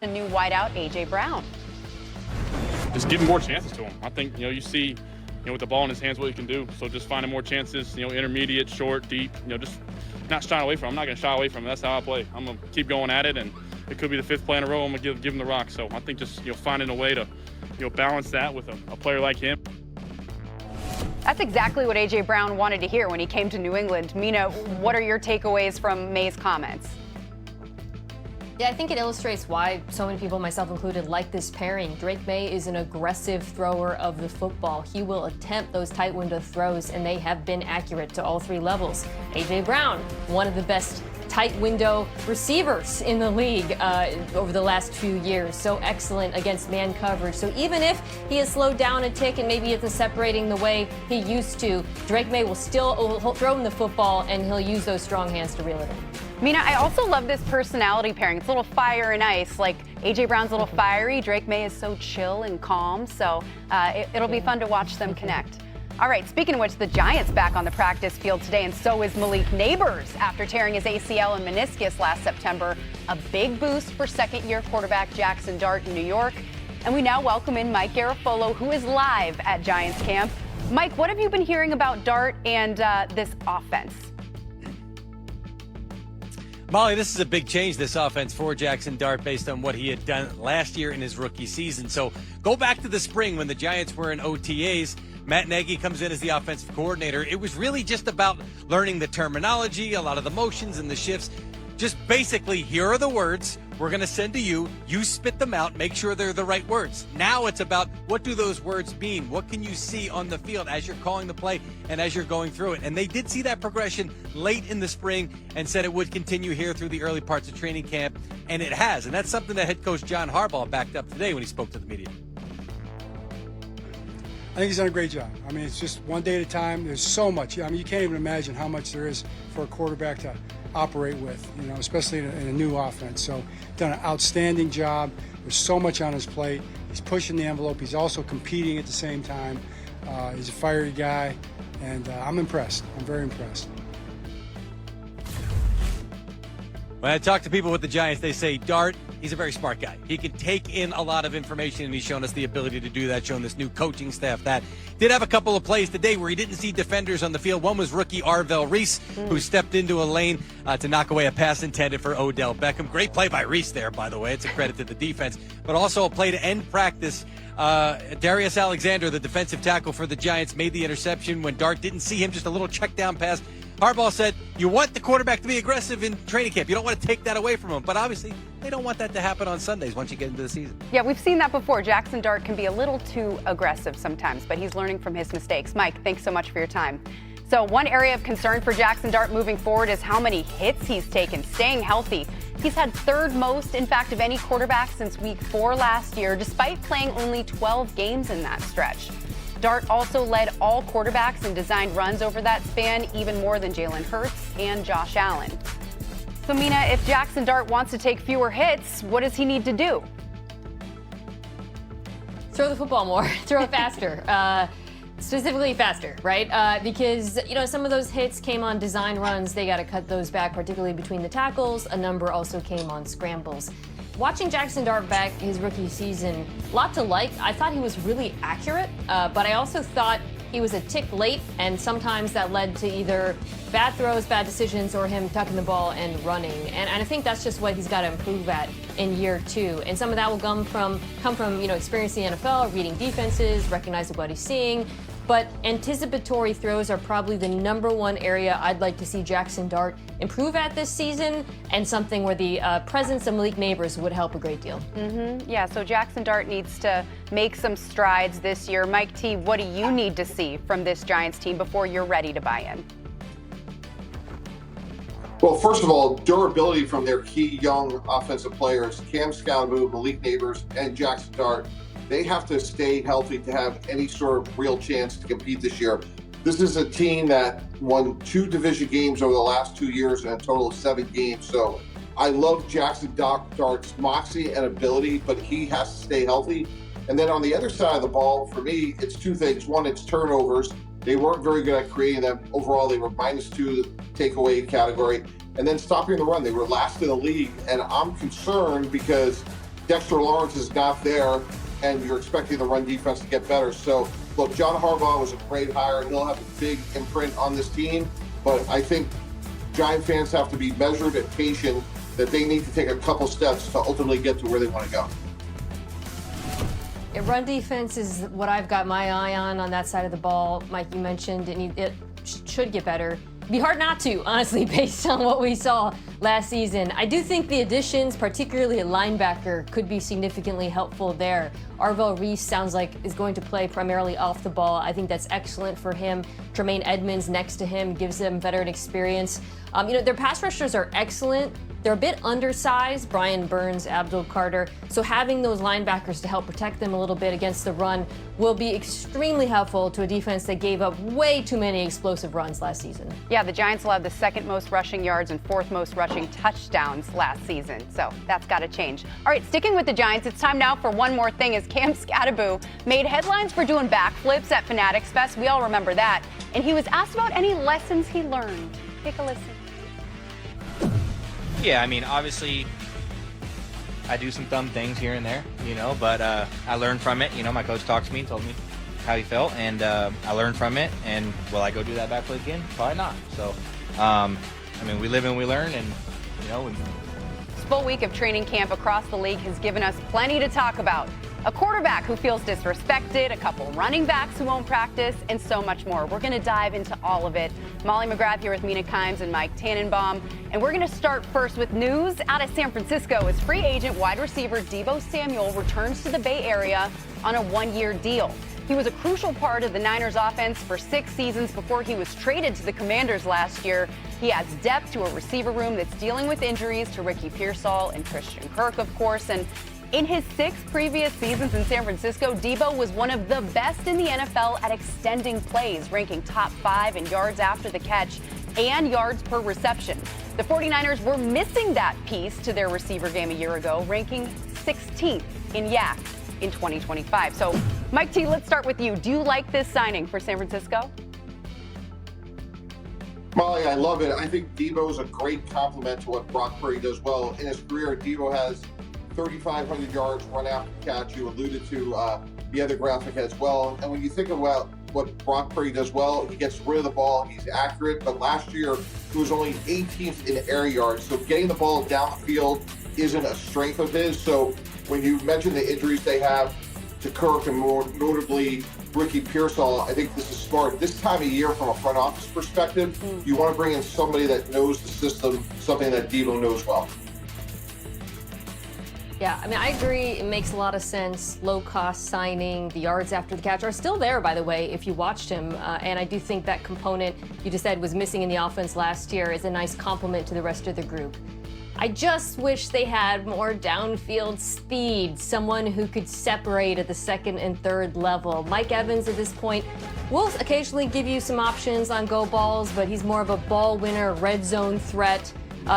The new wideout, A.J. Brown. Just giving more chances to him. I think, you see, with the ball in his hands, what he can do. So just finding more chances, intermediate, short, deep, just not shying away from him. I'm not going to shy away from him. That's how I play. I'm going to keep going at it, and it could be the fifth play in a row. I'm going to give him the rock. So I think just, finding a way to, balance that with a player like him. That's exactly what A.J. Brown wanted to hear when he came to New England. Mina, what are your takeaways from Maye's comments? Yeah, I think it illustrates why so many people, myself included, like this pairing. Drake Maye is an aggressive thrower of the football. He will attempt those tight window throws, and they have been accurate to all three levels. A.J. Brown, one of the best tight window receivers in the league over the last few years. So excellent against man coverage. So even if he has slowed down a tick and maybe isn't separating the way he used to, Drake Maye will still throw him the football, and he'll use those strong hands to reel it in. Mina, I also love this personality pairing. It's a little fire and ice. Like A.J. Brown's a little fiery. Drake Maye is so chill and calm. So it'll be fun to watch them connect. All right, speaking of which, the Giants back on the practice field today, and so is Malik Neighbors after tearing his ACL and meniscus last September. A big boost for second-year quarterback Jackson Dart in New York. And we now welcome in Mike Garafolo, who is live at Giants camp. Mike, what have you been hearing about Dart and this offense? Molly, this is a big change, this offense for Jackson Dart, based on what he had done last year in his rookie season. So go back to the spring when the Giants were in OTAs. Matt Nagy comes in as the offensive coordinator. It was really just about learning the terminology, a lot of the motions and the shifts. Just basically, here are the words we're going to send to you. You spit them out. Make sure they're the right words. Now it's about, what do those words mean? What can you see on the field as you're calling the play and as you're going through it? And they did see that progression late in the spring and said it would continue here through the early parts of training camp. And it has. And that's something that head coach John Harbaugh backed up today when he spoke to the media. I think he's done a great job. I mean, it's just one day at a time. There's so much. I mean, you can't even imagine how much there is for a quarterback to operate with, especially in a new offense. So, done an outstanding job. There's so much on his plate. He's pushing the envelope. He's also competing at the same time. He's a fiery guy, and I'm impressed. I'm very impressed. When I talk to people with the Giants, they say, Dart, he's a very smart guy. He can take in a lot of information, and he's shown us the ability to do that, shown this new coaching staff that. Did have a couple of plays today where he didn't see defenders on the field. One was rookie Arvell Reese, who stepped into a lane to knock away a pass intended for Odell Beckham. Great play by Reese there, by the way. It's a credit to the defense. But also a play to end practice. Darius Alexander, the defensive tackle for the Giants, made the interception when Dart didn't see him, just a little check down pass. Harbaugh said, you want the quarterback to be aggressive in training camp. You don't want to take that away from him. But obviously, they don't want that to happen on Sundays once you get into the season. Yeah, we've seen that before. Jackson Dart can be a little too aggressive sometimes, but he's learning from his mistakes. Mike, thanks so much for your time. So one area of concern for Jackson Dart moving forward is how many hits he's taken, staying healthy. He's had third most, in fact, of any quarterback since week 4 last year, despite playing only 12 games in that stretch. Dart also led all quarterbacks in designed runs over that span, even more than Jalen Hurts and Josh Allen. So, Mina, if Jackson Dart wants to take fewer hits, what does he need to do? Throw the football more, throw it faster. Specifically faster, right? Because, some of those hits came on design runs. They got to cut those back, particularly between the tackles. A number also came on scrambles. Watching Jackson Dart back his rookie season, a lot to like. I thought he was really accurate, but I also thought he was a tick late, and sometimes that led to either bad throws, bad decisions, or him tucking the ball and running. And I think that's just what he's got to improve at in year 2. And some of that will come from experience in the NFL, reading defenses, recognizing what he's seeing. But anticipatory throws are probably the number one area I'd like to see Jackson Dart improve at this season, and something where the presence of Malik Neighbors would help a great deal. Yeah, so Jackson Dart needs to make some strides this year. Mike T, what do you need to see from this Giants team before you're ready to buy in? Well, first of all, durability from their key young offensive players, Cam Scalabrine, Malik Neighbors, and Jackson Dart. They have to stay healthy to have any sort of real chance to compete this year. This is a team that won 2 division games over the last 2 years and a total of 7 games. So I love Jackson Dart's moxie and ability, but he has to stay healthy. And then on the other side of the ball, for me, it's 2 things. One, it's turnovers. They weren't very good at creating them. Overall, they were -2 takeaway category. And then stopping the run. They were last in the league. And I'm concerned because Dexter Lawrence is not there, and you're expecting the run defense to get better. So, look, John Harbaugh was a great hire, and he'll have a big imprint on this team. But I think Giant fans have to be measured and patient, that they need to take a couple steps to ultimately get to where they want to go. Yeah, run defense is what I've got my eye on that side of the ball. Mike, you mentioned it should get better. It'd be hard not to, honestly, based on what we saw last season. I do think the additions, particularly a linebacker, could be significantly helpful there. Arvell Reese sounds like is going to play primarily off the ball. I think that's excellent for him. Tremaine Edmonds next to him gives them veteran experience. Their pass rushers are excellent. They're a bit undersized, Brian Burns, Abdul Carter, so having those linebackers to help protect them a little bit against the run will be extremely helpful to a defense that gave up way too many explosive runs last season. Yeah, the Giants allowed the second most rushing yards and fourth most rushing touchdowns last season, so that's got to change. All right, sticking with the Giants, it's time now for one more thing as Cam Scadaboo made headlines for doing backflips at Fanatics Fest. We all remember that. And he was asked about any lessons he learned. Take a listen. Yeah, I mean, obviously, I do some dumb things here and there, but I learned from it. My coach talked to me and told me how he felt, and I learned from it. And will I go do that backflip again? Probably not. So, we live and we learn, and, This full week of training camp across the league has given us plenty to talk about. A quarterback who feels disrespected, a couple running backs who won't practice, and so much more. We're going to dive into all of it. Molly McGrath here with Mina Kimes and Mike Tannenbaum. And we're going to start first with news out of San Francisco as free agent wide receiver Deebo Samuel returns to the Bay Area on a one-year deal. He was a crucial part of the Niners offense for 6 seasons before he was traded to the Commanders last year. He adds depth to a receiver room that's dealing with injuries to Ricky Pearsall and Christian Kirk, of course. And in his 6 previous seasons in San Francisco, Deebo was one of the best in the NFL at extending plays, ranking top 5 in yards after the catch and yards per reception. The 49ers were missing that piece to their receiver game a year ago, ranking 16th in YAC in 2025. So, Mike T, let's start with you. Do you like this signing for San Francisco? Molly, I love it. I think Deebo is a great complement to what Brock Purdy does well. In his career, Deebo has 3,500 yards run after catch. You alluded to the other graphic as well. And when you think about what Brock Purdy does well, he gets rid of the ball, he's accurate, but last year he was only 18th in air yards. So getting the ball down the field isn't a strength of his. So when you mention the injuries they have to Kirk and more notably Ricky Pearsall, I think this is smart. This time of year, from a front office perspective, you want to bring in somebody that knows the system, something that Deebo knows well. Yeah, I agree. It makes a lot of sense. Low-cost signing. The yards after the catch are still there, by the way, if you watched him. And I do think that component you just said was missing in the offense last year is a nice complement to the rest of the group. I just wish they had more downfield speed, someone who could separate at the second and third level. Mike Evans at this point will occasionally give you some options on go balls, but he's more of a ball winner, red zone threat.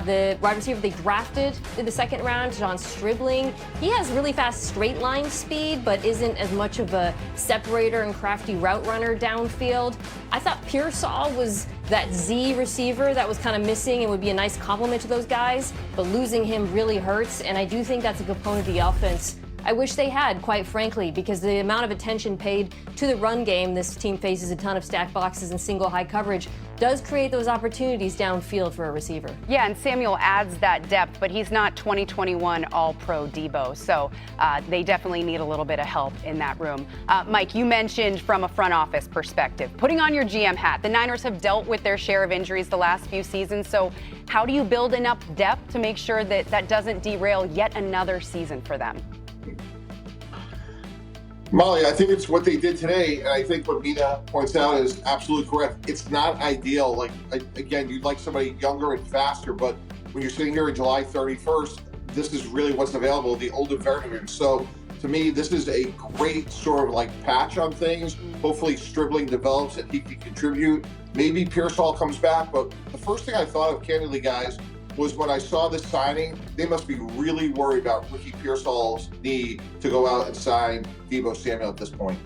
The wide receiver they drafted in the second round, John Stribling, he has really fast straight line speed, but isn't as much of a separator and crafty route runner downfield. I thought Pearsall was that Z receiver that was kind of missing and would be a nice complement to those guys, but losing him really hurts, and I do think that's a component of the offense I wish they had, quite frankly, because the amount of attention paid to the run game, this team faces a ton of stack boxes and single high coverage, does create those opportunities downfield for a receiver. Yeah, and Samuel adds that depth, but he's not 2021 All-Pro Deebo, so they definitely need a little bit of help in that room. Mike, you mentioned from a front office perspective, putting on your GM hat, the Niners have dealt with their share of injuries the last few seasons, so how do you build enough depth to make sure that that doesn't derail yet another season for them? Molly, I think it's what they did today, and I think what Mina points out is absolutely correct. It's not ideal. Like, again, you'd like somebody younger and faster, but when you're sitting here on July 31st, this is really what's available, the older veterans. So to me, this is a great sort of like patch on things. Hopefully Stribling develops and he can contribute. Maybe Pearsall comes back, but the first thing I thought of, candidly, guys, was when I saw this signing, they must be really worried about Ricky Pearsall's need to go out and sign Deebo Samuel at this point.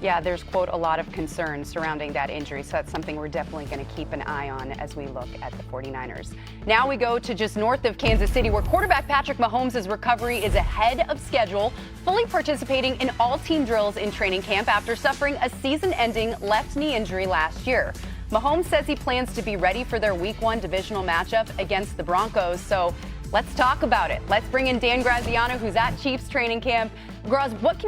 Yeah, there's, quote, a lot of concern surrounding that injury, so that's something we're definitely going to keep an eye on as we look at the 49ers. Now we go to just north of Kansas City, where quarterback Patrick Mahomes' recovery is ahead of schedule, fully participating in all team drills in training camp after suffering a season-ending left knee injury last year. Mahomes says he plans to be ready for their Week 1 divisional matchup against the Broncos, so let's talk about it. Let's bring in Dan Graziano, who's at Chiefs training camp. Graz, what can